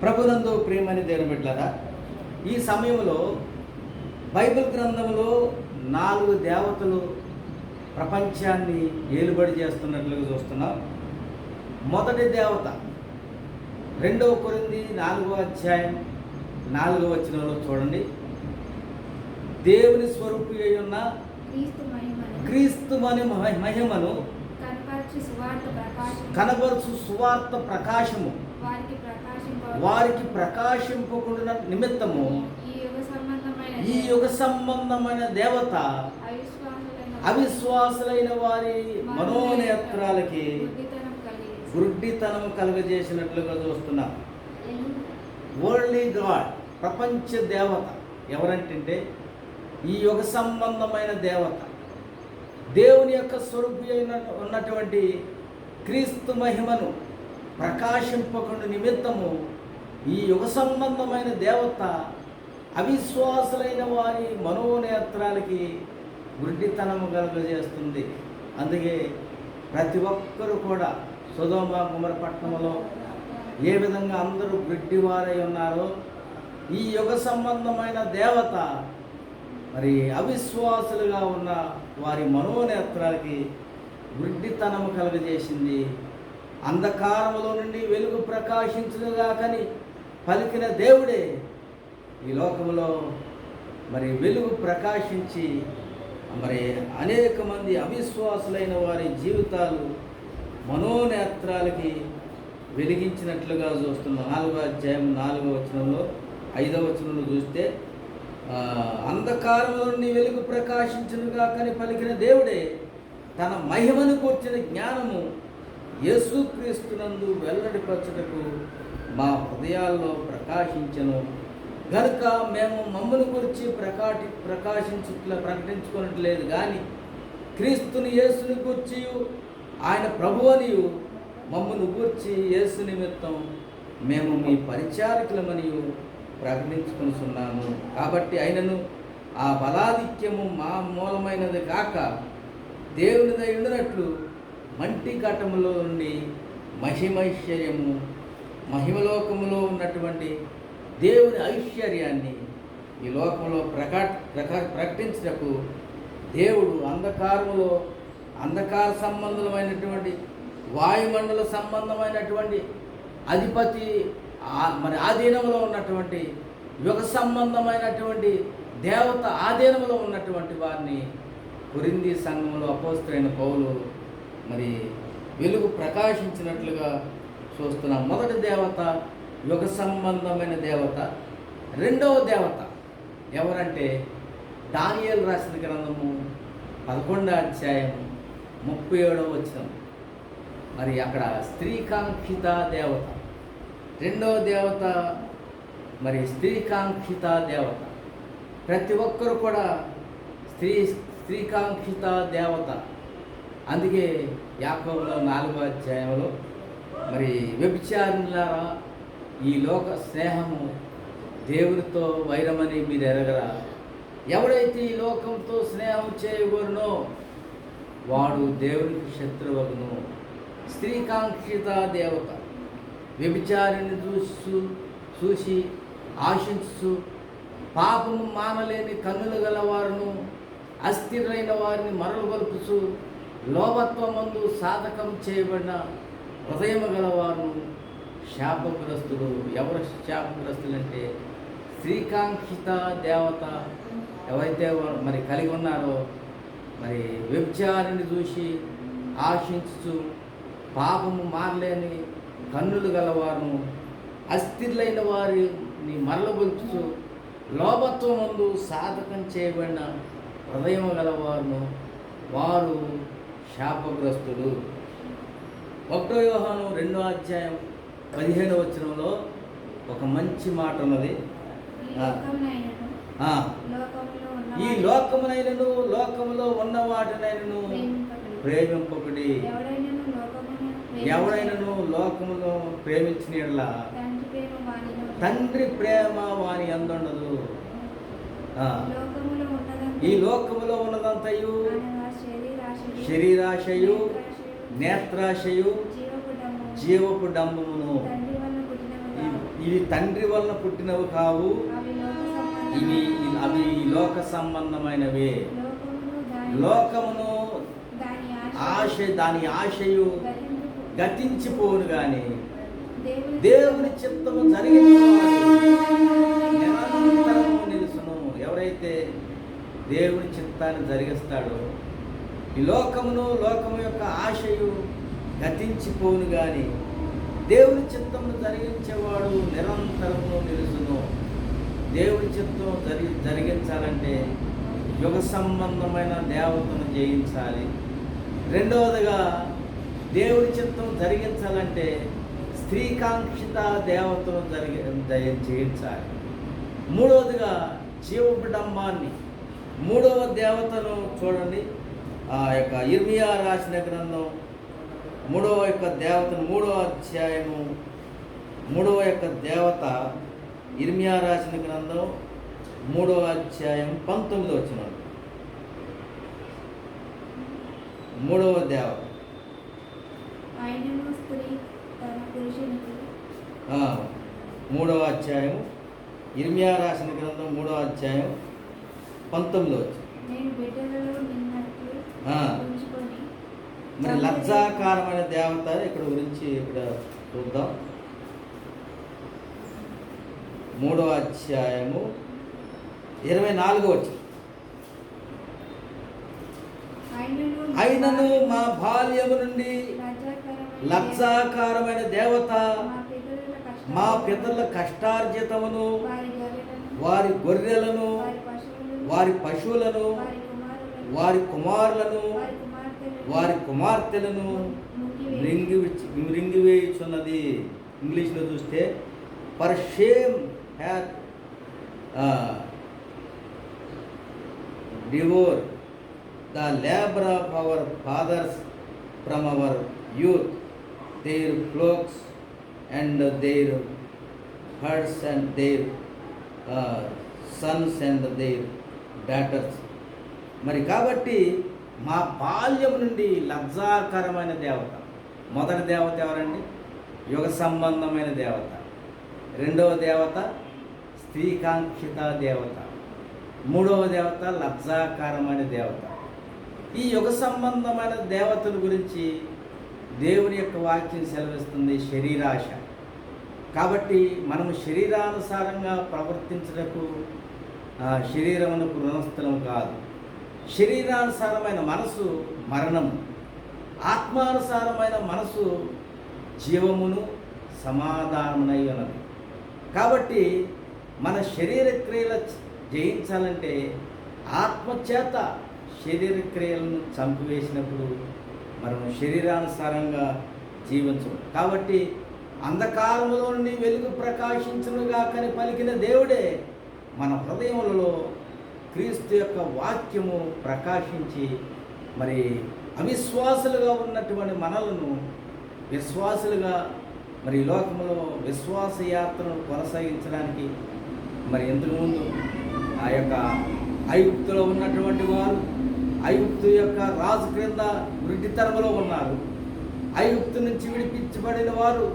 ప్రభునందు ప్రియమని దేవుని బిడ్డలారా, ఈ సమయంలో బైబిల్ గ్రంథంలో 4 దేవతలు ప్రపంచాన్ని ఏలుబడి చేస్తున్నట్లుగా చూస్తున్నాం. మొదటి దేవత 2 కొరింథీ 4వ అధ్యాయం 4వ వచనంలో చూడండి. దేవుని స్వరూపి అయి ఉన్న క్రీస్తు మహిమను కనబరుచు సువార్త ప్రకాశము వారికి ప్రకాశింపకుండా నిమిత్తము ఈ యుగ సంబంధమైన దేవత అవిశ్వాసులైన వారి మనోనేత్రాలకి గుడ్డితనం కలుగజేసినట్లుగా చూస్తున్నాం. వరల్డ్లీ గాడ్, ప్రపంచ దేవత ఎవరంటే ఈ యుగ సంబంధమైన దేవత, దేవుని యొక్క స్వరూపి అయిన ఉన్నటువంటి క్రీస్తు మహిమను ప్రకాశింపకుండా నిమిత్తము ఈ యుగ సంబంధమైన దేవత అవిశ్వాసులైన వారి మనోనేత్రాలకి గుడ్డితనము కలుగజేస్తుంది. అందుకే ప్రతి ఒక్కరూ కూడా సొదొమ గొమొర్రా పట్టణంలో ఏ విధంగా అందరూ గుడ్డివారై ఉన్నారో, ఈ యుగ సంబంధమైన దేవత మరి అవిశ్వాసులుగా ఉన్న వారి మనోనేత్రాలకి గుడ్డితనము కలుగజేసింది. అంధకారములో నుండి వెలుగు ప్రకాశించుగాకని పలికిన దేవుడే ఈ లోకంలో మరి వెలుగు ప్రకాశించి మరి అనేక మంది అవిశ్వాసులైన వారి జీవితాలు మనోనేత్రాలకి వెలిగించినట్లుగా చూస్తున్నాం. 4వ అధ్యాయం 4వ వచనంలో 5వ వచనంలో చూస్తే అంధకారంలో నుండి వెలుగు ప్రకాశించునుగాకని పలికిన దేవుడే తన మహిమను కూర్చిన జ్ఞానము యేసుక్రీస్తునందు వెల్లడిపరచుటకు మా హృదయాల్లో ప్రకాశించను గనుక మేము మమ్మను గురించి ప్రకటించుకున్నట్లేదు కానీ క్రీస్తుని యేసుని గూర్చి ఆయన ప్రభువనియు మమ్మను గూర్చి యేసు నిమిత్తం మేము మీ పరిచారకులమనియు ప్రకటించుకొనుచున్నాము. కాబట్టి ఆయనను ఆ బలాధిక్యము మా మూలమైనది కాక దేవునిదై ఉండినట్లు మంటి ఘటములో నుండి మహిమైశ్వర్యము మహిమలోకములో ఉన్నటువంటి దేవుని ఐశ్వర్యాన్ని ఈ లోకంలో ప్రకటించటకు దేవుడు అంధకార సంబంధమైనటువంటి వాయుమండల సంబంధమైనటువంటి అధిపతి మరి ఆధీనంలో ఉన్నటువంటి యుగ సంబంధమైనటువంటి దేవత ఆధీనంలో ఉన్నటువంటి వారిని కొరింథీ సంఘంలో అపోస్తలుడైన పౌలు మరి వెలుగు ప్రకాశించినట్లుగా చూస్తున్నాం. మొదటి దేవత యుగ సంబంధమైన దేవత. 2వ దేవత ఎవరంటే దానియేలు రాసిన గ్రంథము 11వ అధ్యాయం 37వ వచనం. మరి అక్కడ స్త్రీకాంక్షిత దేవత. 2వ దేవత మరి స్త్రీకాంక్షిత దేవత. ప్రతి ఒక్కరు కూడా స్త్రీకాంక్షిత దేవత. అందుకే యాకోబులో 4వ అధ్యాయంలో మరి వ్యభిచారులారా, ఈ లోక స్నేహము దేవునితో వైరమని మీరు ఎరగరా, ఎవడైతే ఈ లోకంతో స్నేహం చేయగోరునో వాడు దేవునికి శత్రువగును. స్త్రీకాంక్షిత దేవత వ్యభిచారిని చూసి ఆశించు పాపము మానలేని కన్నులు గలవారును అస్థిరైన వారిని మరలుగొల్పుచు లోభత్వమందు సాధకం చేయబడిన హృదయము గలవారును శాపగ్రస్తులు. ఎవరు శాపగ్రస్తులు అంటే స్త్రీకాంక్షిత దేవత ఎవరైతే మరి కలిగి ఉన్నారో, మరి వ్యభిచారిని చూసి ఆశించు పాపము మారలేని కన్నులు గలవారును అస్థిరులైన వారిని మరలగొల్చుచు లోభత్వమందు సాధకం చేయబడిన హృదయం గలవారును వారు శాపగ్రస్తులు. 1 యోహాను 2వ అధ్యాయం 15వ వచనంలో ఒక మంచి మాట ఉన్నది. ఈ లోకమునైనను లోకములో ఉన్న వాటినైనను ప్రేమింపకుడి. ఎవడైనను లోకములో ప్రేమించిన యెడల తండ్రి ప్రేమ వాని యందుండదు. ఈ లోకములో ఉన్నదంతయు శరీరాశయు నేత్రాశయు జీవపు డంబమును. ఇవి తండ్రి వలన పుట్టినవి కావు, ఇవి అవి లోక సంబంధమైనవే. లోకమును దాని ఆశయు గతించిపోను గాని దేవుని చిత్తము జరిగించేవాడు నిరంతరము నిలుసును. ఎవరైతే దేవుని చిత్తాన్ని జరిగిస్తాడో ఈ లోకము యొక్క ఆశయు గతించిపోను గాని దేవుని చిత్తమును జరిగించేవాడు నిరంతరము నిలుసును. దేవుని చిత్తం జరిగించాలంటే యుగ సంబంధమైన దేవతను జయించాలి. రెండవదిగా దేవుని చిత్తం జరిగించాలంటే స్త్రీకాంక్షిత దేవతను జయించాలి. మూడవదిగా జీవబిడంబాన్ని, మూడవ దేవతను చూడండి. ఆ యొక్క ఇర్మియా రాసిన గ్రంథం మూడవ యొక్క దేవతను, మూడవ అధ్యాయము మూడవ యొక్క దేవత ఇర్మియా రాసిన గ్రంథం 3వ అధ్యాయం 19వ వచనం. మూడవ దేవత 3వ అధ్యాయం ఇర్మియా రాసిన గ్రంథం 3వ అధ్యాయం 19వ వచనం. మరి లజ్జాకారమైన దేవత ఇక్కడ గురించి ఇక్కడ చూద్దాం. 3వ అధ్యాయము 24వ వచనం. అయినను మా బాల్యము నుండి లజ్జాకారమైన దేవత మా పితరుల కష్టార్జితమును, వారి గొర్రెలను, వారి పశువులను, వారి కుమారులను, వారి కుమార్తెలను మృంగివేయుచున్నది. ఇంగ్లీష్లో చూస్తే for shame hath devour the labor of our fathers from our youth, their flocks and their herds and their sons and their daughters. మరి కాబట్టి మా బాల్యం నుండి లజ్జాకరమైన దేవత. మొదటి దేవత ఎవరండి? యుగ సంబంధమైన దేవత. రెండవ దేవత స్త్రీకాంక్షిత దేవత. మూడవ దేవత లజ్జాకరమైన దేవత. ఈ యుగ సంబంధమైన దేవతల గురించి దేవుని యొక్క వాక్యం సెలవిస్తుంది, శరీరాశ. కాబట్టి మనము శరీరానుసారంగా ప్రవర్తించటకు శరీరమునకు రుణస్థలం కాదు. శరీరానుసారమైన మనసు మరణము, ఆత్మానుసారమైన మనసు జీవమును సమాధానమునై ఉన్నది. కాబట్టి మన శరీర క్రియలు జయించాలంటే ఆత్మచేత శరీర క్రియలను చంపివేసినప్పుడు మనం శరీరానుసారంగా జీవించము. కాబట్టి అంధకారములో నుండి వెలుగు ప్రకాశించునుగా కని పలికిన దేవుడే మన హృదయములలో క్రీస్తు యొక్క వాక్యము ప్రకాశించి మరి అవిశ్వాసులుగా ఉన్నటువంటి మనలను విశ్వాసులుగా మరి లోకములో విశ్వాస యాత్రను కొనసాగించడానికి మరి ఇంతకుముందు ఆ యొక్క ఐగుప్తులో ఉన్నటువంటి వారు ఐగుప్తు యొక్క రాజు క్రింద వృద్ధితరములో ఉన్నారు. ఐగుప్తు నుంచి విడిపించబడిన వారు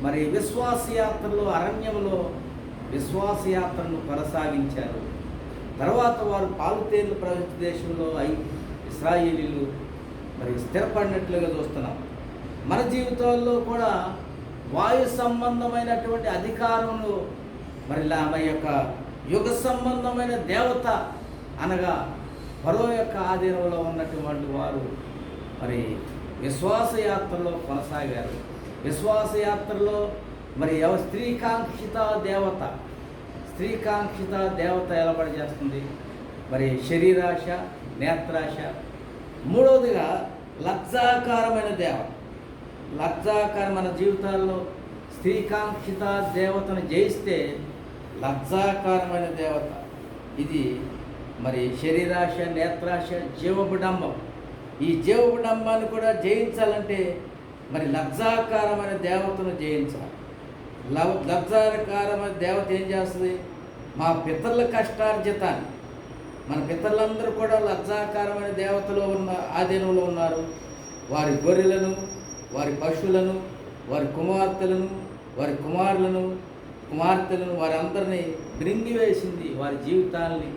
మరి విశ్వాసయాత్రలో అరణ్యములో విశ్వాసయాత్రను కొనసాగించారు. తర్వాత వారు పాలుతేర్లు ప్రపంచ దేశంలో ఇశ్రాయేలీలు మరి స్థిరపడినట్లుగా చూస్తున్నాం. మన జీవితాల్లో కూడా వాయు సంబంధమైనటువంటి అధికారమును మరి మన యొక్క యుగ సంబంధమైన దేవత అనగా ఫరో యొక్క ఆధీనంలో ఉన్నటువంటి వారు మరి విశ్వాసయాత్రలో కొనసాగారు. విశ్వాసయాత్రలో మరి స్త్రీకాంక్షిత దేవత ఎలబడి చేస్తుంది. మరి శరీరాశ, నేత్రాశ. మూడవదిగా లజ్జాకారమైన దేవత. మన జీవితాల్లో స్త్రీకాంక్షిత దేవతను జయిస్తే లజ్జాకారమైన దేవత ఇది మరి శరీరాశ, నేత్రాశ, జీవబిడంబం. ఈ జీవబిడంబాన్ని కూడా జయించాలంటే మరి లజ్జాకారమైన దేవతను జయించాలి. లజ్జాకారమైన దేవత ఏం చేస్తుంది? మా పితరుల కష్టార్జితాన్ని, మన పితరులందరూ కూడా లజ్జాకారమైన దేవతలో ఉన్న ఆధీనంలో ఉన్నారు. వారి గొర్రెలను, వారి పశువులను, వారి కుమార్తెలను, వారి కుమారులను, కుమార్తెలను వారందరినీ మృంగివేసింది, వారి జీవితాల్ని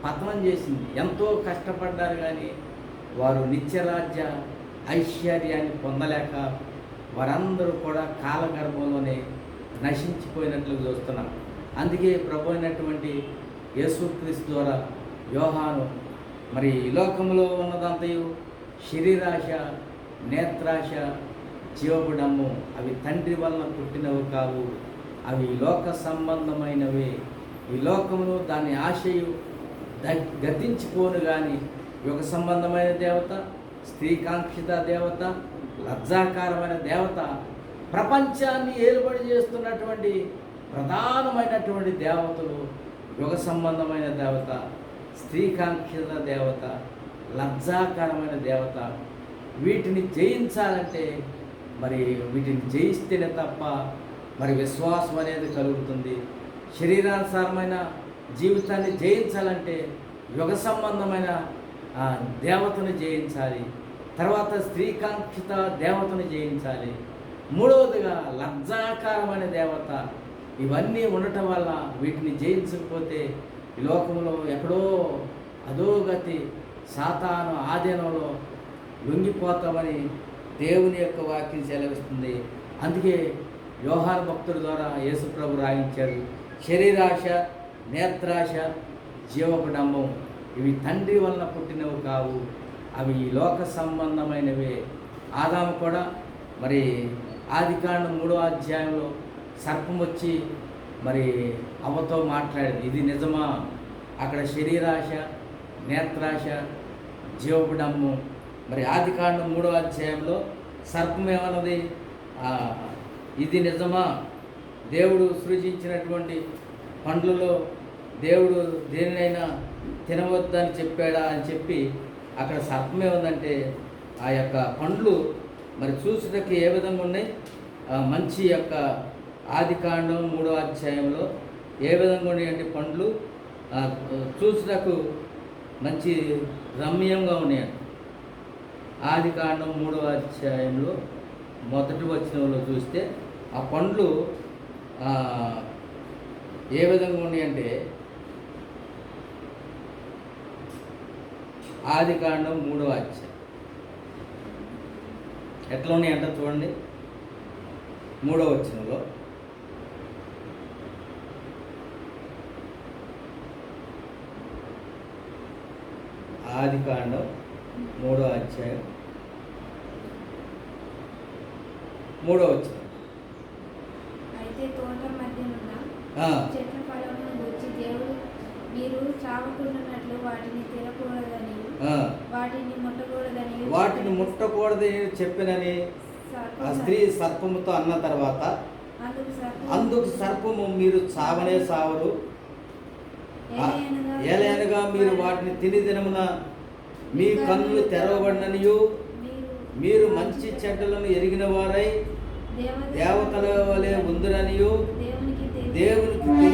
పతనం చేసింది. ఎంతో కష్టపడ్డారు కానీ వారు నిత్యరాజ్య ఐశ్వర్యాన్ని పొందలేక వారందరూ కూడా కాలగర్భంలోనే నశించిపోయినట్లు చూస్తున్నాం. అందుకే ప్రభు అయినటువంటి యేసుక్రీస్తు ద్వారా యోహాను మరి ఈ లోకంలో ఉన్నదంతయు శరీరాశ, నేత్రాశ, జీవపుడమ్ము అవి తండ్రి వలన పుట్టినవి కావు, అవి లోక సంబంధమైనవి. ఈ లోకమును దాని ఆశయు గతించిపోను కానీ యుగ సంబంధమైన దేవత, స్త్రీకాంక్షిత దేవత, లజ్జాకారమైన దేవత, ప్రపంచాన్ని ఏలుబడి చేస్తున్నటువంటి ప్రధానమైనటువంటి దేవతలు యుగ సంబంధమైన దేవత, స్త్రీకాంక్షిత దేవత, లజ్జాకరమైన దేవత. వీటిని జయించాలంటే మరి వీటిని జయిస్తేనే తప్ప మరి విశ్వాసం అనేది కలుగుతుంది. శరీరానుసారమైన జీవితాన్ని జయించాలంటే యుగ సంబంధమైన దేవతను జయించాలి, తర్వాత స్త్రీకాంక్షిత దేవతను జయించాలి, మూడవదిగా లజ్జాకారమైన దేవత. ఇవన్నీ ఉండటం వల్ల వీటిని జయించకపోతే ఈ లోకంలో ఎక్కడో అధోగతి, సాతాను ఆధీనంలో లొంగిపోతామని దేవుని యొక్క వాక్యం సెలవిస్తుంది. అందుకే యోహాను భక్తుడి ద్వారా యేసుప్రభు రాయించాడు, శరీరాశ, నేత్రాశ, జీవపుడంబం ఇవి తండ్రి వలన పుట్టినవి కావు, అవి లోక సంబంధమైనవే. ఆదాము కూడా మరి ఆదికాండం 3వ అధ్యాయంలో సర్పం వచ్చి మరి అవ్వతో మాట్లాడింది, ఇది నిజమా? అక్కడ శరీరాశ, నేత్రాశ, జీవపుడంబం. మరి ఆదికాండం 3వ అధ్యాయంలో సర్పం ఏమన్నది? ఇది నిజమా? దేవుడు సృజించినటువంటి పండ్లలో దేవుడు దేనినైనా తినవద్దని చెప్పాడా అని చెప్పి అక్కడ సర్పం ఏముందంటే ఆ యొక్క పండ్లు మరి చూసుటకి ఏ విధంగా ఉన్నాయి? మంచి యొక్క ఆదికాండం 3వ అధ్యాయంలో ఏ విధంగా ఉన్నాయంటే పండ్లు చూసుటకు మంచి రమ్యంగా ఉన్నాయంట. ఆదికాండం 3వ అధ్యాయంలో మొదటి వచనంలో చూస్తే ఆ పండ్లు ఏ విధంగా ఉన్నాయంటే ఆదికాండం 3వ అధ్యాయం ఎట్లా ఉన్నాయంట చూడండి. 3వ వచనంలో ఆదికాండం 3వ అధ్యాయం 3వ వచనం. అయితే తోట మధ్యనున్న చెట్ల ఫలమును గురించి దేవుడు మీరు చావకుండానట్లు వాటిని తినకూడదని వాటిని ముట్టకూడదని చెప్పినని ఆ స్త్రీ సర్పముతో అన్న తర్వాత అందుకు సర్పము మీరు చావనే సావరు, ఏలైనగా మీరు వాటిని తిని దినమున మీ కన్నులు తెరవబడిననియు మీరు మంచి చెడ్డలను ఎరిగిన వారై దేవతల వలె ఉందిరనియు దేవునికి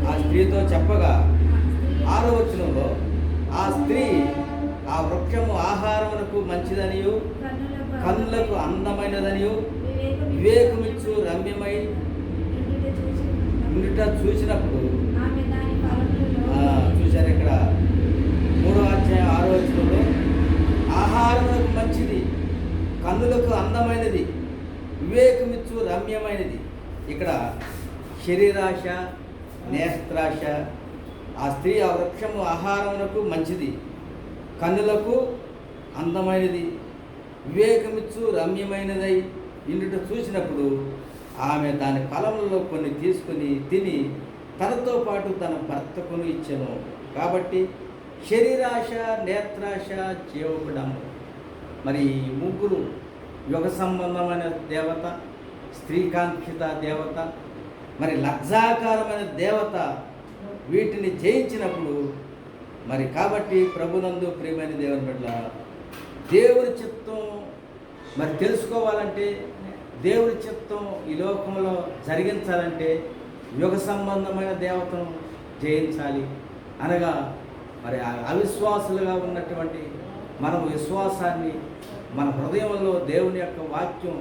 ఆ స్త్రీతో చెప్పగా 6వ వచనంలో ఆ స్త్రీ ఆ వృక్షము ఆహారమునకు మంచిదనియు కన్నులకు అందమైనదనియు వివేకమిచ్చు రమ్యమై ఉండుట చూసినప్పుడు చూశారు ఇక్కడ 3వ అధ్యాయం 6వ వచనంలో ఆహారమునకు మంచిది, కన్నులకు అందమైనది, వివేకమిచ్చు రమ్యమైనది. ఇక్కడ శరీరాశ, నేత్రాశ. ఆ స్త్రీ ఆ వృక్షము ఆహారమునకు మంచిది, కన్నులకు అందమైనది, వివేకమిచ్చు రమ్యమైనదై ఇందుట చూసినప్పుడు ఆమె దాని ఫలములలో కొన్ని తీసుకుని తిని తనతో పాటు తన భర్తకును ఇచ్చెను. కాబట్టి శరీరాశ, నేత్రాశ, జీవపుడంబం మరి ముగ్గురు యుగ సంబంధమైన దేవత, స్త్రీకాంక్షిత దేవత, మరి లజ్జాకారమైన దేవత. వీటిని జయించినప్పుడు మరి కాబట్టి ప్రభునందు ప్రియమైన దేవుని బిడ్డ దేవుని చిత్తం మరి తెలుసుకోవాలంటే, దేవుని చిత్తం ఈ లోకంలో జరిగించాలంటే యుగ సంబంధమైన దేవతను జయించాలి. అనగా మరి అవిశ్వాసులుగా ఉన్నటువంటి మనం విశ్వాసాన్ని మన హృదయంలో దేవుని యొక్క వాక్యం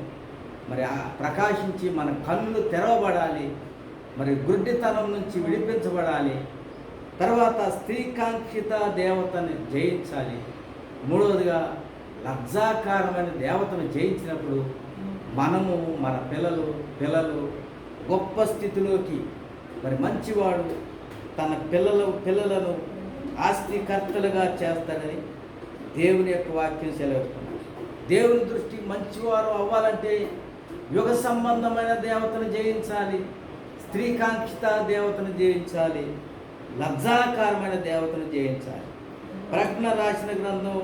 మరి ప్రకాశించి మన కన్నులు తెరవబడాలి, మరి గుడ్డితనం నుంచి విడిపించబడాలి. తర్వాత స్త్రీకాంక్షిత దేవతని జయించాలి. మూడవదిగా లజ్జాకారమైన దేవతను జయించినప్పుడు మనము మన పిల్లలు గొప్ప స్థితిలోకి, మరి మంచివాడు తన పిల్లలను ఆస్తికర్తలుగా చేస్తాడని దేవుని యొక్క వాక్యం సెలవుతున్నాడు. దేవుని దృష్టి మంచివారు అవ్వాలంటే యుగ సంబంధమైన దేవతను జయించాలి, స్త్రీకాంక్షిత దేవతను జయించాలి, లజ్జాకారమైన దేవతను జయించాలి. ప్రకటన రాసిన గ్రంథం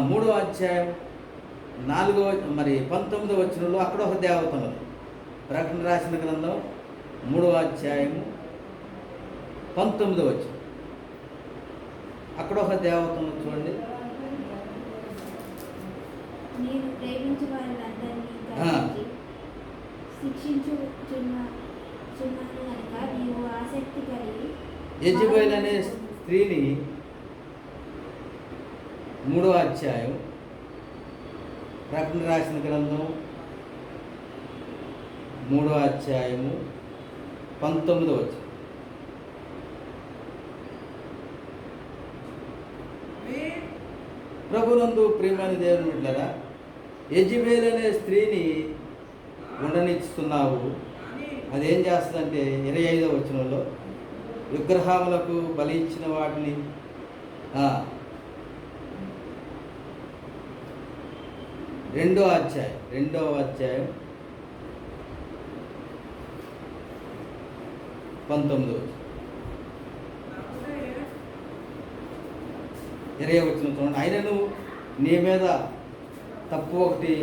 3వ అధ్యాయం 19వ వచనంలో అక్కడ ఒక దేవత ఉన్నది. ప్రకటన రాసిన గ్రంథం 3వ అధ్యాయము 19వ వచనం, అక్కడ ఒక దేవత ఉన్నది చూడండి. నేను ప్రేమించు వారిని శిక్షించుచున్నాను కనుక నీవు ఆసక్తి కలిగి. యెజబెల్ అనే స్త్రీని 3వ అధ్యాయం ప్రకటన రాసిన గ్రంథం 3వ అధ్యాయము 19వ వచనం. ప్రభునందు ప్రియమైన దేవుని బిడ్డలారా, యెజబెల్ అనే స్త్రీని ఉండనిస్తున్నావు. అదేం చేస్తుందంటే 25వ వచనంలో విగ్రహములకు బలి ఇచ్చిన వాటిని రెండవ అధ్యాయం 19వ వచనం 20వ వచనం చూడండి. ఆయనను నీ మీద తప్పు ఒకటి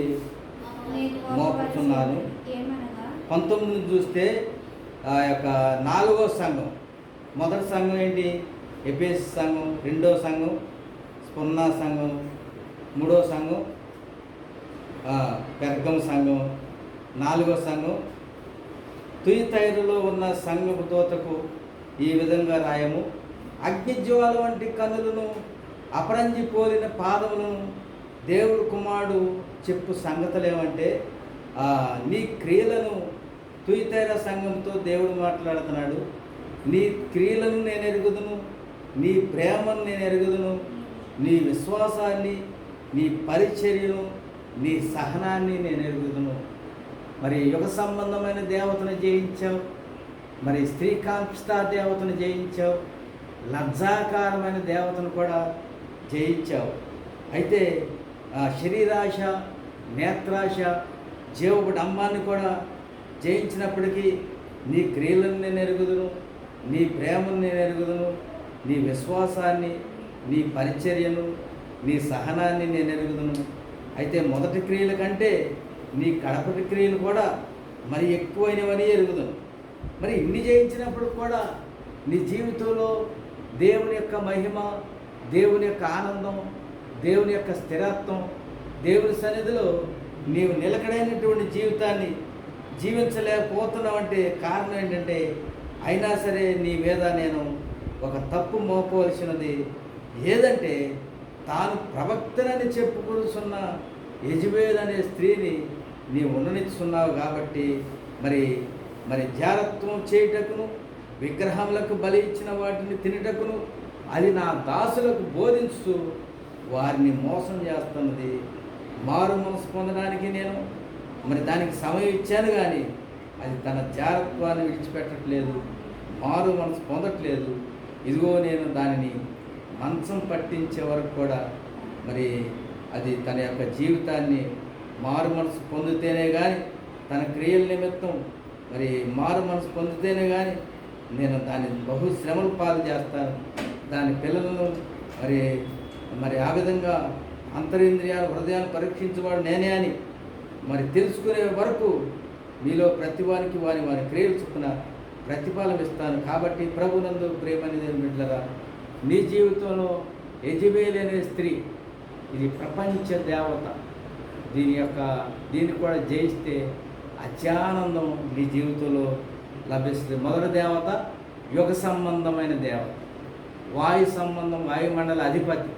మోపుతున్నాను. 19 చూస్తే ఆ యొక్క 4వ సంఘం, మొదటి సంఘం ఏంటి? ఎఫెసు సంఘం, 2వ సంఘం స్ముర్నా సంఘం, 3వ సంఘం పెర్గము సంఘం, 4వ సంఘం తుయతైరులో ఉన్న సంఘపు దూతకు ఈ విధంగా రాయము. అగ్నిజ్వాల వంటి కన్నులను, అపరంజి పోలిన పాదములను దేవుడు కుమారుడు చెప్పు సంగతులు ఏమంటే, నీ క్రియలను, తుయతైర సంఘంతో దేవుడు మాట్లాడుతున్నాడు. నీ క్రియలను నేను ఎరుగుదును, నీ ప్రేమను నేను ఎరుగుదును, నీ విశ్వాసాన్ని, నీ పరిచర్యను, నీ సహనాన్ని నేను ఎరుగుదును. మరి యుగ సంబంధమైన దేవతను జయించావు, మరి స్త్రీకాంక్షిత దేవతను జయించావు, లజ్జాకారమైన దేవతను కూడా జయించావు. అయితే శరీరాశ, నేత్రాశ, జీవడంబాన్ని కూడా జయించినప్పటికీ నీ క్రియలను నేను ఎరుగుదును, నీ ప్రేమను నేను ఎరుగుదును, నీ విశ్వాసాన్ని, నీ పరిచర్యను, నీ సహనాన్ని నేను ఎరుగుదును. అయితే మొదటి క్రియల కంటే నీ కడపటి క్రియలు కూడా మరి ఎక్కువైనవని ఎరుగుదును. మరి ఇన్ని జయించినప్పుడు కూడా నీ జీవితంలో దేవుని యొక్క మహిమ, దేవుని యొక్క ఆనందం, దేవుని యొక్క స్థిరత్వం, దేవుని సన్నిధిలో నీవు నిలకడైనటువంటి జీవితాన్ని జీవించలేకపోతున్నావంటే కారణం ఏంటంటే, అయినా సరే నీ మీద నేను ఒక తప్పు మోపవలసినది ఏదంటే, తాను ప్రవక్తనని చెప్పుకొస్తున్న యెజబెల్ అనే స్త్రీని నీవు ఉండనిస్తున్నావు. కాబట్టి మరి జారత్వం చేయుటకును, విగ్రహములకు బలి ఇచ్చిన వాటిని తినుటకును అది నా దాసులకు బోధించు వారిని మోసం చేస్తున్నది. మారు మనసు పొందడానికి నేను మరి దానికి సమయం ఇచ్చాను, కానీ అది తన జారత్వాన్ని విడిచిపెట్టట్లేదు, మారు మనసు పొందట్లేదు. ఇదిగో నేను దానిని మంచం పట్టించే వరకు కూడా మరి అది తన యొక్క జీవితాన్ని మారు మనసు పొందితేనే కానీ, తన క్రియల నిమిత్తం మరి మారు మనసు పొందితేనే కానీ నేను దాన్ని బహు శ్రమలు పాలు చేస్తాను. దాని పిల్లలను మరి ఆ విధంగా అంతరింద్రియాలు, హృదయాలు పరీక్షించేవాడు నేనే అని మరి తెలుసుకునే వరకు మీలో ప్రతివానికి వారి క్రియలు చొప్పున ప్రతిఫలం ఇస్తాను. కాబట్టి ప్రభునందు ప్రేమని బిడ్డలారా, నీ జీవితంలో యెజబెల్ అనే స్త్రీ ఇది ప్రపంచ దేవత. దీన్ని కూడా జయిస్తే అత్యానందం నీ జీవితంలో లభిస్తుంది. మొదటి దేవత యుగ సంబంధమైన దేవత, వాయు సంబంధం, వాయుమండల అధిపతి.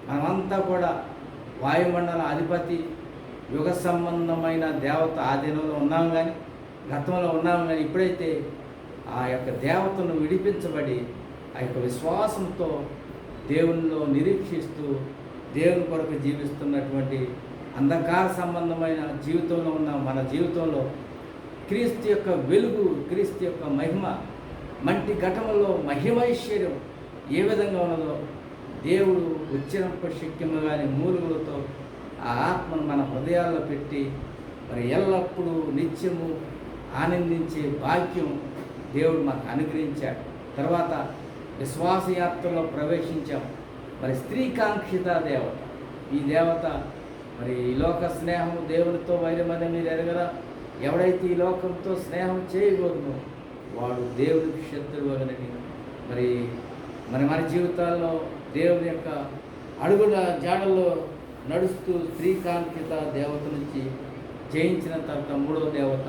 మనమంతా కూడా వాయుమండల అధిపతి, యుగ సంబంధమైన దేవత ఆ దినంలో ఉన్నాం కానీ, గతంలో ఉన్నాం కానీ, ఇప్పుడైతే ఆ యొక్క దేవతను విడిపించబడి ఆ యొక్క విశ్వాసంతో దేవునిలో నిరీక్షిస్తూ దేవుని కొరకు జీవిస్తున్నటువంటి అంధకార సంబంధమైన జీవితంలో ఉన్న మన జీవితంలో క్రీస్తు యొక్క వెలుగు, క్రీస్తు యొక్క మహిమ, మంటి ఘటనలో మహిమైశ్వర్యం ఏ విధంగా ఉన్నదో దేవుడు ఉచ్చరింప శక్యము కానీ మూలుగులతో ఆ ఆత్మను మన హృదయాల్లో పెట్టి మరి ఎల్లప్పుడూ నిత్యము ఆనందించే భాగ్యం దేవుడు మాకు అనుగ్రహించాడు. తర్వాత విశ్వాసయాత్రలో ప్రవేశించాం. మరి స్త్రీకాంక్షిత దేవత, ఈ దేవత మరి ఈ లోక స్నేహం దేవునితో వైరమని మీరు ఎరగరా? ఎవడైతే ఈ లోకంతో స్నేహం చేయకూడదు వాడు దేవుడికి శత్రువునని మరి మన జీవితాల్లో దేవుని యొక్క అడుగుల జాడల్లో నడుస్తూ స్త్రీకాంక్షిత దేవత నుంచి జయించిన తర్వాత మూడవ దేవత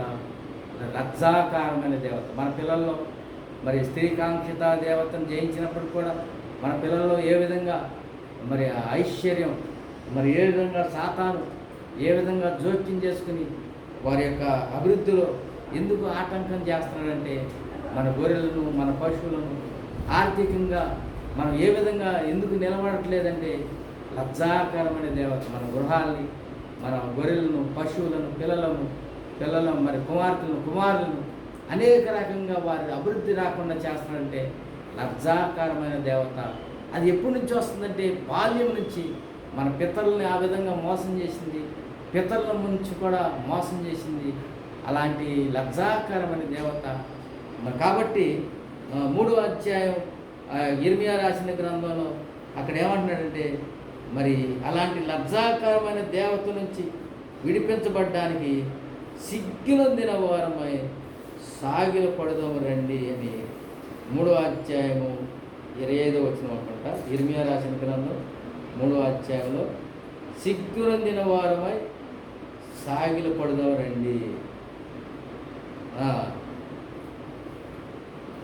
లజ్జాకారమైన దేవత. మన పిల్లల్లో మరి స్త్రీకాంక్షిత దేవతను జయించినప్పుడు కూడా మన పిల్లల్లో ఏ విధంగా మరి ఐశ్వర్యం, మరి ఏ విధంగా సాతాను ఏ విధంగా జోక్యం చేసుకుని వారి యొక్క అభివృద్ధిలో ఎందుకు ఆటంకం చేస్తున్నాడంటే మన గొర్రెలను, మన పశువులను ఆర్థికంగా మనం ఏ విధంగా ఎందుకు నిలబడట్లేదంటే లజ్జాకరమైన దేవత మన గృహాల్ని, మన గొర్రెలను, పశువులను, పిల్లలను మరి కుమారులను అనేక రకంగా వారి అభివృద్ధి రాకుండా చేస్తున్నాడంటే లజ్జాకరమైన దేవత. అది ఎప్పటి నుంచి వస్తుందంటే బాల్యం నుంచి మన పితరుల్ని ఆ విధంగా మోసం చేసింది, పితరుల నుంచి కూడా మోసం చేసింది అలాంటి లజ్జాకరమైన దేవత. మరి కాబట్టి 3వ అధ్యాయం ఇర్మియా రాసిన గ్రంథంలో అక్కడ ఏమంటున్నాడంటే మరి అలాంటి లజ్జాకరమైన దేవత నుంచి విడిపించబడ్డానికి సిగ్గునొందిన వారమై సాగిల పడదాము రండి అని 3వ అధ్యాయము 25వ వచనం అనుకుంటా. ఇర్మియా రాసిన గ్రంథం 3వ అధ్యాయంలో సిగ్గునొందిన వారమై సాగిల పడదాము రండి.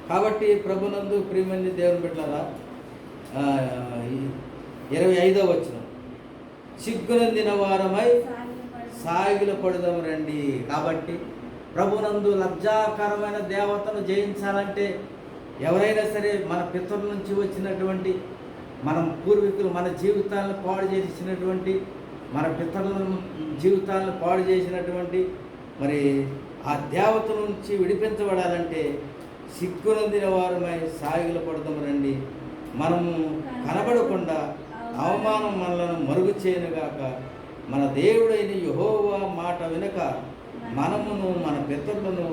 కాబట్టి ప్రభునందు ప్రియమైన దేవుని బిడ్డలారా 25వ వచనం సిగ్గునందిన వారమై సాగిల పడదాము రండి. కాబట్టి ప్రభునందు లజ్జాకరమైన దేవతను జయించాలంటే ఎవరైనా సరే మన పితరుల నుంచి వచ్చినటువంటి మన పూర్వీకులు మన జీవితాలను పాడు చేసినటువంటి మన పితరుల జీవితాలను పాడు చేసినటువంటి మరి ఆ దేవత నుంచి విడిపించబడాలంటే సిగ్గునందిన వారమై సాగిల పడదాము రండి. మనము కనబడకుండా అవమానం మనలను మరుగు చేయనుగాక. మన దేవుడైన యెహోవా మాట వినక మనమును మన పితరులను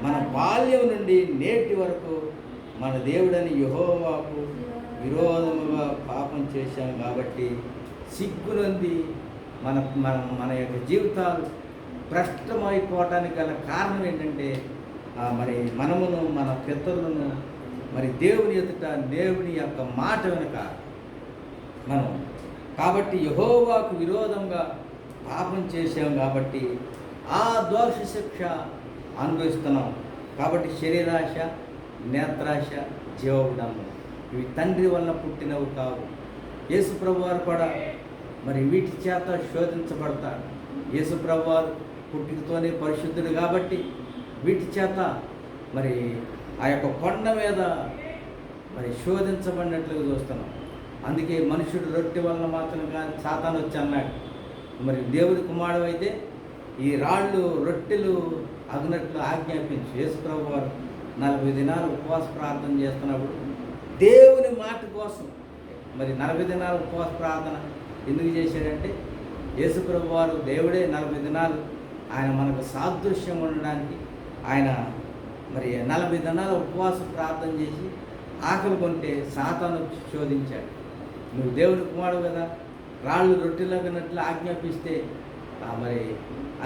మన బాల్యం నుండి నేటి వరకు మన దేవుడైన యెహోవాకు విరోధముగా పాపం చేశాం. కాబట్టి సిగ్గునంది మన మన మన యొక్క జీవితాలు భ్రష్టమైపోవటానికి గల కారణం ఏంటంటే మరి మనమును మన పితరులను మరి దేవుని ఎదుట దేవుని యొక్క మాట వెనుక మనం కాబట్టి యెహోవాకు విరోధంగా పాపం చేసాం. కాబట్టి ఆ దోష శిక్ష అనుభవిస్తున్నాం. కాబట్టి శరీరాశ, నేత్రాశ, జీవబుడము ఇవి తండ్రి వలన పుట్టినవి కావు. యేసు ప్రభువారు కూడా మరి వీటి చేత శోధించబడతారు. యేసు ప్రభువారు పుట్టుకతోనే పరిశుద్ధుడు కాబట్టి వీటి చేత మరి ఆ యొక్క కొండ మీద మరి శోధించబడినట్లుగా చూస్తున్నాం. అందుకే మనుషుడు రొట్టె వలన మాత్రం కానీ సాతాను వచ్చి అన్నాడు. మరి దేవుడి కుమారుడు అయితే ఈ రాళ్ళు రొట్టెలు అగినట్లు ఆజ్ఞాపించు. యేసు ప్రభు వారు 40 దినాలు ఉపవాస ప్రార్థన చేస్తున్నప్పుడు దేవుని మాట కోసం మరి 40 దినాలు ఉపవాస ప్రార్థన ఎందుకు చేశాడంటే యేసు ప్రభు వారు దేవుడే 40 దినాలు ఆయన మనకు సాదృశ్యం ఉండడానికి ఆయన మరి 40 దినాలు ఉపవాస ప్రార్థన చేసి ఆకలి కొంటే సాతాను శోధించాడు. నువ్వు దేవుని కుమారుడు కదా, రాళ్ళు రొట్టెలగినట్లు ఆజ్ఞాపిస్తే మరి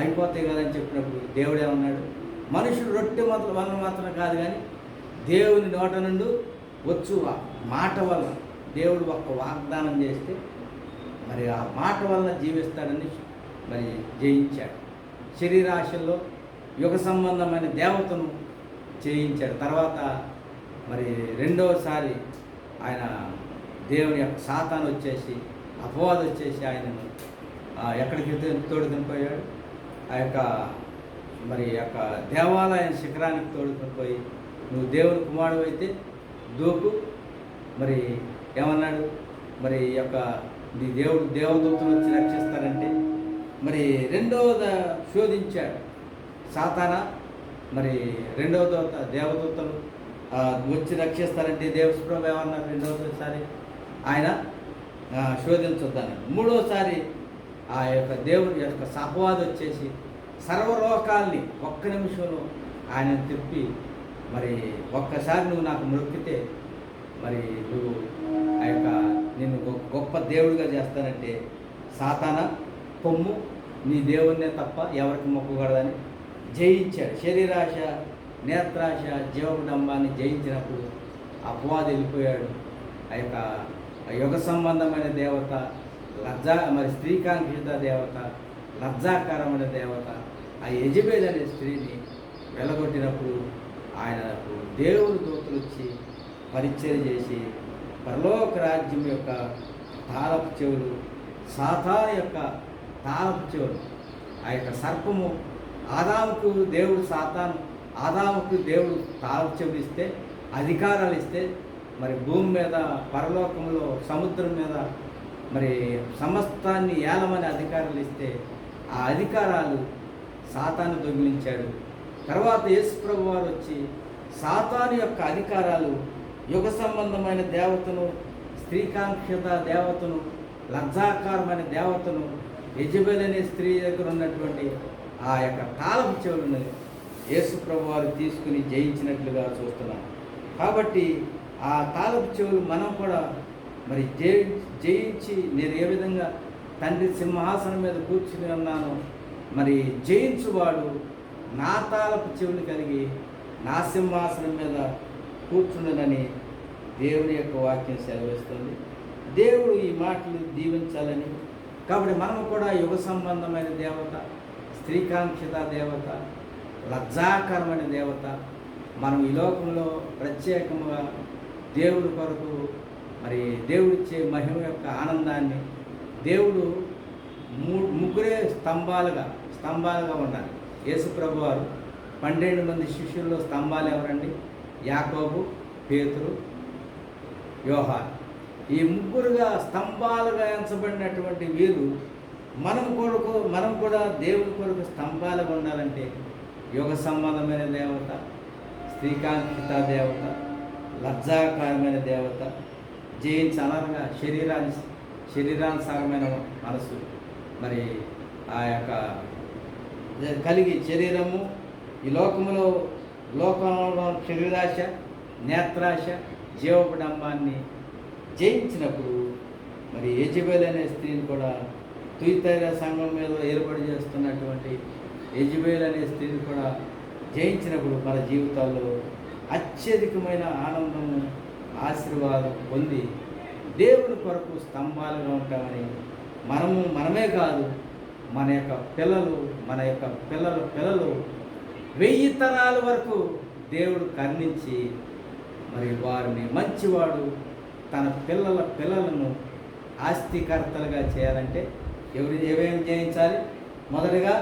అయిపోతాయి కదా అని చెప్పినప్పుడు దేవుడే ఉన్నాడు. మనుషుడు రొట్టె వలన మాత్రం కాదు కానీ దేవుని నోట నుండి వచ్చు మాట వల్ల దేవుడు ఒక్క వాగ్దానం చేస్తే మరి ఆ మాట వలన జీవిస్తాడని మరి జయించాడు. శరీరాశల్లో యుగ సంబంధమైన దేవతను జయించాడు. తర్వాత మరి రెండవసారి ఆయన దేవుని యొక్క సాతాను వచ్చేసి అపవాదం వచ్చేసి ఆయనను ఎక్కడికి తోడుకొని పోయాడు? ఆ యొక్క మరి యొక్క దేవాలయం శిఖరానికి తోడుకొని పోయి, నువ్వు దేవుని కుమారుడు అయితే దూకు, మరి ఏమన్నాడు? మరి ఈ యొక్క నీ దేవదూతలు వచ్చి రక్షిస్తారంటే, మరి రెండవ శోధించాడు సాతానా. మరి రెండవ దేవదూతలు వచ్చి రక్షిస్తారంటే దేవస్ప్రభు ఏమన్నారు? రెండవసారి ఆయన శోధించొద్దని. మూడోసారి ఆ యొక్క దేవుడి యొక్క సహవాది వచ్చేసి సర్వలోకాల్ని ఒక్క నిమిషంలో ఆయన తిప్పి, మరి ఒక్కసారి నువ్వు నాకు మొక్కితే మరి నువ్వు ఆ యొక్క నిన్ను గొప్ప దేవుడిగా చేస్తానంటే, సాతానా పొమ్ము, నీ దేవుణ్ణే తప్ప ఎవరికి మొక్కకూడదని జయించాడు. శరీరాశ, నేత్రాశ, జీవకుడంబాన్ని జయించినప్పుడు అపవాది వెళ్ళిపోయాడు. ఆ యొక్క యుగ సంబంధమైన దేవత మరి స్త్రీకాంక్షిత దేవత, లజ్జాకరమైన దేవత ఆ యెజబెల్ అనే స్త్రీని వెళ్ళగొట్టినప్పుడు ఆయనకు దేవుని దూతలు వచ్చి పరిచయం చేసి పరలోక రాజ్యం యొక్క తాళపు చెవులు, సాతాను యొక్క తాళపు చెవులు, ఆ యొక్క సర్పము ఆదాముకు దేవుడు ఆదాముకు దేవుడు తాళపు చెవులు ఇస్తే, అధికారాలు ఇస్తే, మరి భూమి మీద, పరలోకంలో, సముద్రం మీద మరి సమస్తాన్ని ఏలమని అధికారాలు ఇస్తే, ఆ అధికారాలు సాతాను దొంగిలించాడు. తర్వాత యేసుప్రభు వారు వచ్చి సాతాను యొక్క అధికారాలు, యుగ సంబంధమైన దేవతను, స్త్రీకాంక్షిత దేవతను, లజ్జాకారమైన దేవతను, యెజబెల్ అనే స్త్రీ దగ్గర ఉన్నటువంటి ఆ యొక్క తాళపు చెవులను యేసుప్రభు వారు తీసుకుని జయించినట్లుగా చూస్తున్నాం. కాబట్టి ఆ తాళపు చెవులు మనం కూడా మరి జయించి, నేను ఏ విధంగా తండ్రి సింహాసనం మీద కూర్చుని ఉన్నాను, మరి జయించువాడు నా తాళపు చెవులు కలిగి నా సింహాసనం మీద కూర్చుండనని దేవుని యొక్క వాక్యం సెలవిస్తుంది. దేవుడు ఈ మాటలు దీవించాలని. కాబట్టి మనము కూడా యుగ సంబంధమైన దేవత, స్త్రీకాంక్షిత దేవత, లజ్జాకరమైన దేవత, మనం ఈ లోకంలో ప్రత్యేకంగా దేవుడి కొరకు మరి దేవుడిచ్చే మహిమ యొక్క ఆనందాన్ని, దేవుడు ముగ్గురే స్తంభాలుగా ఉండాలి. యేసుప్రభు వారు 12 మంది శిష్యుల్లో స్తంభాలు ఎవరండి? యాకోబు, పేతురు, యోహాను. ఈ ముగ్గురుగా స్తంభాలుగా ఎంచబడినటువంటి వీరు మనం కూడా దేవుడి కొరకు స్తంభాలుగా ఉండాలంటే యుగ సంబంధమైన దేవత, స్త్రీకాంక్షిత దేవత, లజ్జాకరమైన దేవత జయించాలనగా శరీరానుసారమైన మనసు, మరి ఆ యొక్క కలిగి శరీరము, ఈ లోకంలో శరీరాశ, నేత్రాశ, జీవపడంబాన్ని జయించినప్పుడు మరి యెజబెల్ అనే స్త్రీని కూడా, తుయితైర సంఘం మీద ఏర్పాటు చేస్తున్నటువంటి యెజబెల్ అనే స్త్రీని కూడా జయించినప్పుడు మన జీవితాల్లో అత్యధికమైన ఆనందము, ఆశీర్వాదం పొంది దేవుని కొరకు స్తంభాలుగా ఉంటామని మనమే కాదు, మన యొక్క పిల్లలు 1000 తరాల వరకు దేవుడు కరుణించి మరి వారిని మంచివాడు తన పిల్లలను ఆస్తికర్తలుగా చేయాలంటే ఏమేమి జయించాలి? మొదటిగా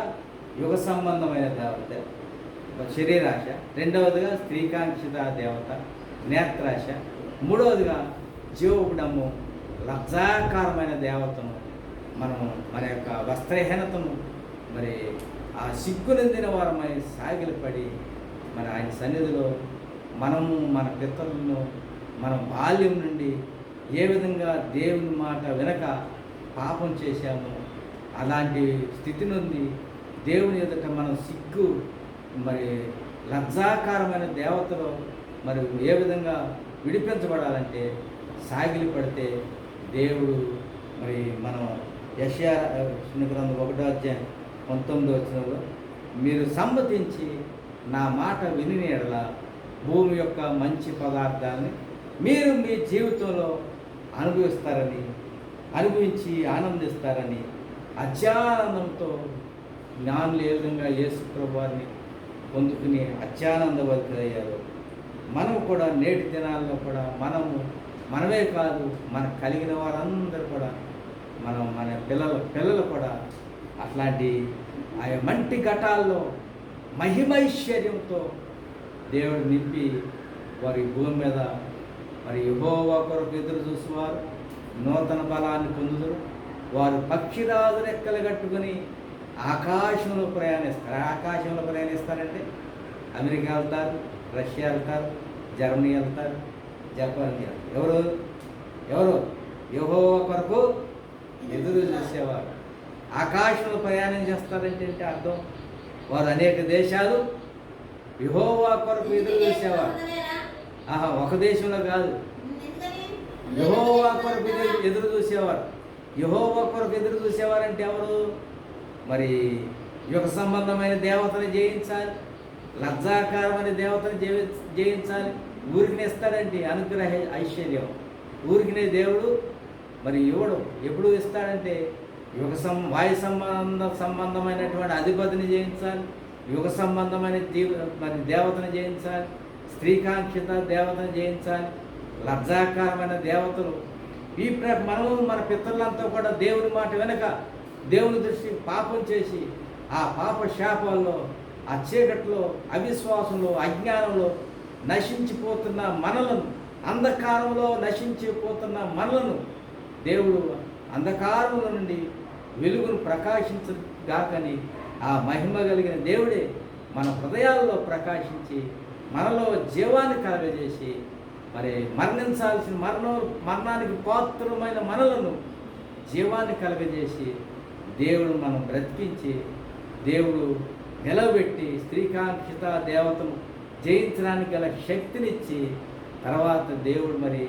యుగ సంబంధమైన దేవత, శరీరాశ, రెండవదిగా స్త్రీకాంక్షిత దేవత, నేత్రాశ, మూడవదిగా జీవపుడము, లజ్జాకారమైన దేవతను, మన యొక్క వస్త్రహీనతను, మరి ఆ సిగ్గునందిన వారమై సాగిలపడి మరి ఆయన సన్నిధిలో మనము మన పితరులను మన బాల్యం నుండి ఏ విధంగా దేవుని మాట వినక పాపం చేశామో అలాంటి స్థితి నుండి దేవుని ఎదుట మనం సిగ్గు మరి లజ్జాకారమైన దేవతలో మరి ఏ విధంగా విడిపించబడాలంటే సాగిలి పడితే దేవుడు మరి మనం యెషయా గ్రంథం 1:19 మీరు సమ్మతించి నా మాట విని ఎడల భూమి యొక్క మంచి పదార్థాలని మీరు మీ జీవితంలో అనుభవించి ఆనందిస్తారని అత్యానందంతో జ్ఞానులు ఏ విధంగా యేసు ప్రభువారిని పొందుకుని అత్యానందవంతులయ్యారు. మనం కూడా నేటి దినాల్లో కూడా మనమే కాదు, మనకు కలిగిన వారందరూ కూడా మన పిల్లలు కూడా అట్లాంటి ఆ మంటి ఘటాల్లో మహిమైశ్వర్యంతో దేవుడు నింపి వారి భూమి మీద మరి యెహోవా కొరకు ఎదురు చూసేవారు నూతన బలాన్ని పొందుదురు. వారు పక్షిరాజు రెక్కలు కట్టుకుని ఆకాశంలో ప్రయాణిస్తారంటే అమెరికా వెళ్తారు, రష్యా వెళ్తారు, జర్మనీ వెళ్తారు, జపాన్ వెళ్తారు. ఎవరు యెహోవా కొరకు ఎదురు చూసేవారు ఆకాశంలో ప్రయాణం చేస్తారంటే ఏంటి అర్థం? వారు అనేక దేశాలు యెహోవా కొరకు ఎదురు చూసేవారు. ఒక దేశంలో కాదు, యెహోవా కొరకు ఎదురు చూసేవారు. యెహోవా కొరకు ఎదురు చూసేవారంటే ఎవరు? మరి యుగ సంబంధమైన దేవతను జయించాలి, లజ్జాకారమైన దేవతను జయించాలి. ఊరికినే ఇస్తాడండి అనుగ్రహ ఐశ్వర్యం. ఊరికినే దేవుడు మరి ఇవ్వడు. ఎప్పుడు ఇస్తాడంటే వాయు సంబంధమైనటువంటి అధిపతిని జయించాలి, యుగ సంబంధమైన మరి దేవతను జయించాలి, స్త్రీకాంక్షిత దేవతను జయించాలి, లజ్జాకారమైన దేవతలు. మనము మన పితరులంతా కూడా దేవుని మాట వెనక దేవుని దృష్టి పాపం చేసి ఆ పాప శాపాల్లో, ఆ చీకట్లో, అవిశ్వాసంలో, అజ్ఞానంలో నశించిపోతున్న మనలను, అంధకారంలో నశించిపోతున్న మనలను దేవుడు అంధకారంలో నుండి వెలుగును ప్రకాశించగాకని ఆ మహిమ కలిగిన దేవుడే మన హృదయాల్లో ప్రకాశించి మనలో జీవాన్ని కలగజేసి మరి మరణించాల్సిన మరణానికి పాత్రమైన మనలను జీవాన్ని కలగజేసి దేవుడు మనం బ్రతికించి దేవుడు నిలబెట్టి స్త్రీకాంక్షిత దేవతను జయించడానికి గల శక్తినిచ్చి తర్వాత దేవుడు మరి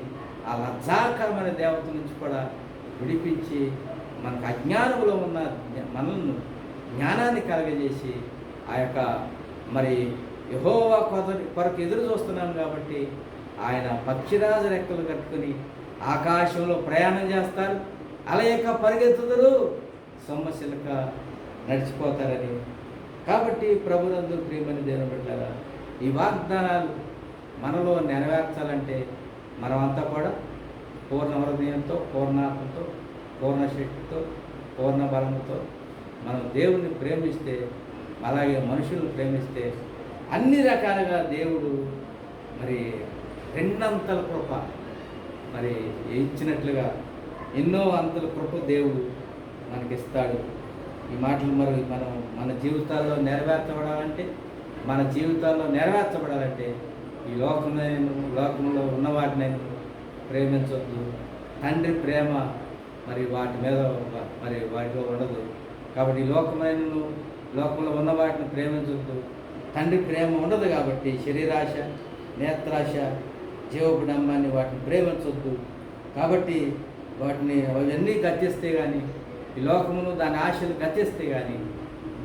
ఆ లజ్జాకరమైన దేవత నుంచి కూడా విడిపించి మనకు అజ్ఞానంలో ఉన్న మనల్ని జ్ఞానాన్ని కలగజేసి ఆ యొక్క మరి యెహోవా కొరకు ఎదురు చూస్తున్నాం కాబట్టి ఆయన పక్షిరాజు రెక్కలు కట్టుకుని ఆకాశంలో ప్రయాణం చేస్తారు, అలయక పరిగెత్తుదురు, సొమ్మశిలక నడిచిపోతారని. కాబట్టి ప్రభునందు ప్రియమని దేవుని బిడ్డలారా, ఈ వాగ్దానాలు మనలో నెరవేర్చాలంటే మనమంతా కూడా పూర్ణ హృదయంతో, పూర్ణాత్మతో, పూర్ణ శక్తితో, పూర్ణ బలంతో మనం దేవుణ్ణి ప్రేమిస్తే, అలాగే మనుషులను ప్రేమిస్తే అన్ని రకాలుగా దేవుడు మరి రెండంతల కృప మరి ఇచ్చినట్లుగా ఎన్నో అంతల కృప దేవుడు మనకిస్తాడు. ఈ మాటలు మరి మన జీవితాల్లో నెరవేర్చబడాలంటే ఈ లోకంలో ఉన్న వాటిని ప్రేమించవద్దు. తండ్రి ప్రేమ మరి వాటి మీద వాటిలో ఉండదు. కాబట్టి లోకంలో ఉన్న వాటిని ప్రేమించవద్దు. తండ్రి ప్రేమ ఉండదు కాబట్టి శరీరాశ, నేత్రాశ, జీవపుడంబాన్ని వాటిని ప్రేమించవద్దు. కాబట్టి అవన్నీ గతిస్తే కానీ, ఈ లోకమును దాని ఆశలు గతిస్తే కానీ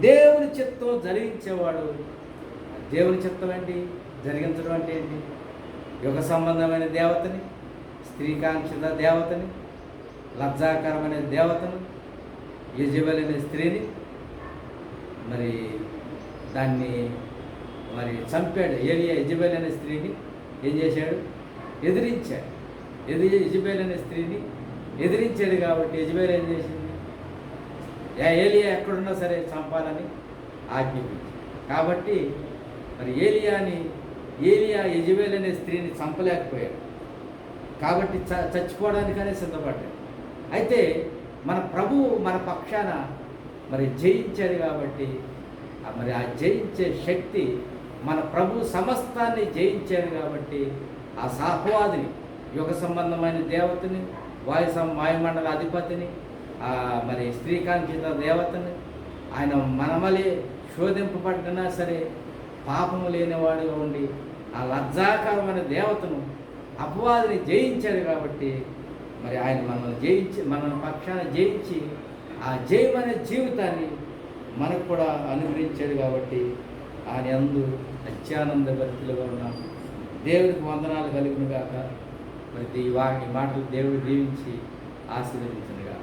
దేవుని చిత్తం జరిగించేవాడు. దేవుని చిత్తం ఏంటి? జరిగించడం అంటే ఏంటి? యుగ సంబంధమైన దేవతని, స్త్రీకాంక్షిత దేవతని, లజ్జాకరమైన దేవతను, యెజెబెల్ అనే స్త్రీని మరి దాన్ని మరి చంపాడు. యెజెబెల్ అనే స్త్రీని ఏం చేశాడు? ఎదిరించాడు. యెజెబెల్ అనే స్త్రీని ఎదిరించాడు కాబట్టి యెజెబెల్ ఏం చేసింది? ఏలియా ఎక్కడున్నా సరే చంపాలని ఆజ్ఞాపించింది. కాబట్టి మరి ఏలియా యెజెబెల్ అనే స్త్రీని చంపలేకపోయాడు కాబట్టి చచ్చిపోవడానికనే సిద్ధపడ్డాడు. అయితే మన ప్రభువు మన పక్షాన మరి జయించాడు కాబట్టి మరి ఆ జయించే శక్తి మన ప్రభు సమస్తాన్ని జయించాడు కాబట్టి ఆ సాహ్వాదిని, యుగ సంబంధమైన దేవతని, వాయుమండల అధిపతిని, మరి స్త్రీకాంక్షిత దేవతని ఆయన మనమలే శోధింపబడినా సరే పాపము లేనివాడిగా ఉండి ఆ లజ్జాకరమైన దేవతను, అపవాదిని జయించాడు కాబట్టి మరి ఆయన మన పక్షాన జయించి ఆ జయమైన జీవితాన్ని మనకు కూడా అనుగ్రహించాడు కాబట్టి ఆయన యందు అత్యానంద భక్తులుగా ఉన్నాం. దేవుడికి వందనాలు కలిగిన గాక. మరి ఈ మాటలు దేవుడు దీవించి ఆశీర్వదించను గాక.